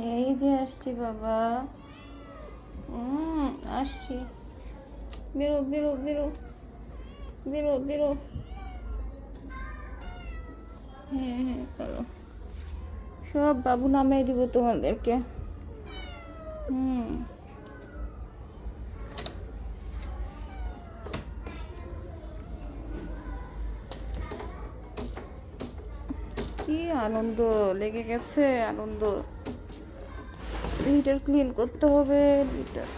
এই যে আসছি বাবা। আসছি। বেরো বেরো বেরো বেরো বেরো। হ্যাঁ হ্যাঁ করো। সব বাবু নামিয়ে দিব তোমাদেরকে। হুম। কি আনন্দ লেগে গেছে, আনন্দ। লিটার ক্লিন করতে হবে, লিটার।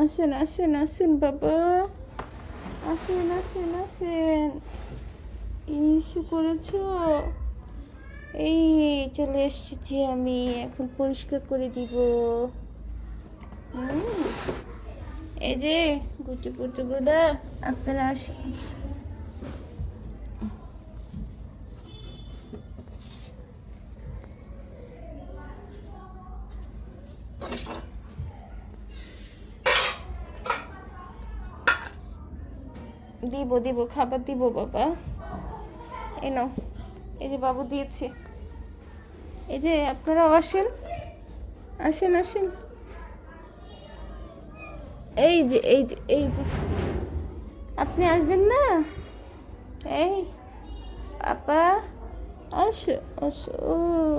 আসেন আসেন আসেন বাবা, আসেন আসেন আসেন। ইস্যু করেছো? এই চলে এসেছি আমি, এখন পরিষ্কার করে দিব। এই যে গুচু পুচু গুদা, আপনারা আসেন। দিব দিব, খাবার দিব বাবা। এই নাও, এই যে বাবু দিয়েছে। এই যে আপনারাও আসেন, আসেন আসেন। এই যে এই যে এই যে, আপনি আসবেন না? এই আপা, আসো আসো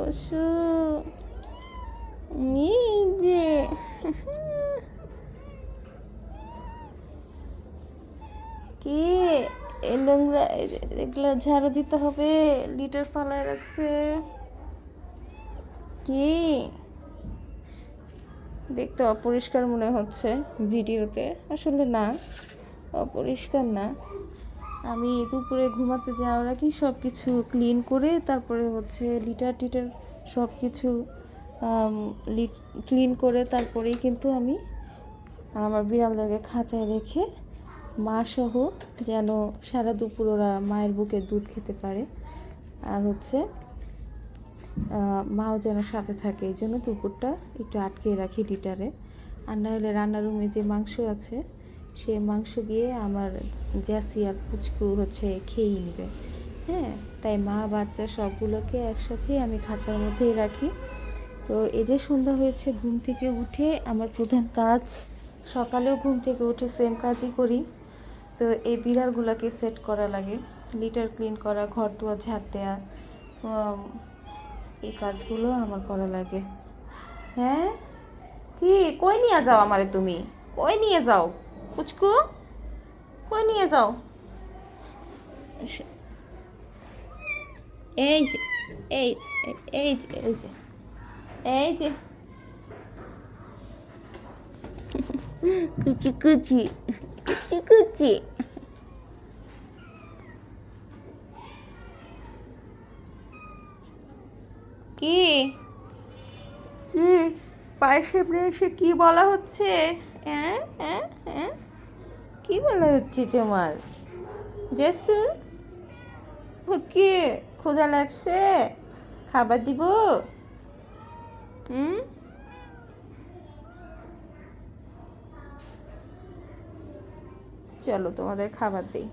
আসো। এই যে কি, এই নোংরা এগুলো ঝাড়ু দিতে হবে, লিটার ফালায় রাখছে। কি দেখতে অপরিষ্কার মনে হচ্ছে ভিডিওতে, আসলে না, অপরিষ্কার না। আমি দুপুরে ঘুমাতে যাওয়ার আগে সব কিছু ক্লিন করে তারপরে হচ্ছে লিটার টিটার সব কিছু ক্লিন করে তারপরেই কিন্তু আমি আমার বিড়ালদেরকে খাঁচায় রেখে মা সহ যেন সারা দুপুর ওরা মায়ের বুকে দুধ খেতে পারে, আর হচ্ছে মাও যেন সাথে থাকে, এই জন্য দুপুরটা একটু আটকে রাখি লিটারে। আর না হলে রান্নার রুমে যে মাংস আছে সেই মাংস গিয়ে আমার জ্যাসি আর পুচকু হচ্ছে খেয়েই নেবে। হ্যাঁ, তাই মা বাচ্চা সবগুলোকে একসাথেই আমি খাঁচার মধ্যেই রাখি। তো এই যে সন্ধ্যা হয়েছে, ঘুম থেকে উঠে আমার প্রধান কাজ, সকালেও ঘুম থেকে উঠে সেম কাজই করি। তো এই বিড়ালগুলোকে সেট করা লাগে, লিটার ক্লিন করা, ঘর দুয়ার ঝাড় দেওয়া, এই কাজগুলো আমার করা লাগে। হ্যাঁ, কি কই নিয়ে যাও আমারে তুমি? কই নিয়ে যাও পুচকু? কই নিয়ে যাও? এই যে এই যে এই যে এই যে এই যে কুচি কুচি কুচি কুচি। কি কি পায়ের সামনে এসে কি বলা হচ্ছে? হ্যাঁ হ্যাঁ হ্যাঁ, কি বলা হচ্ছে তোমার জেসু? কি ক্ষুধা লাগছে? খাবার দিব? হুম, চলো তোমাদের খাবার দিই।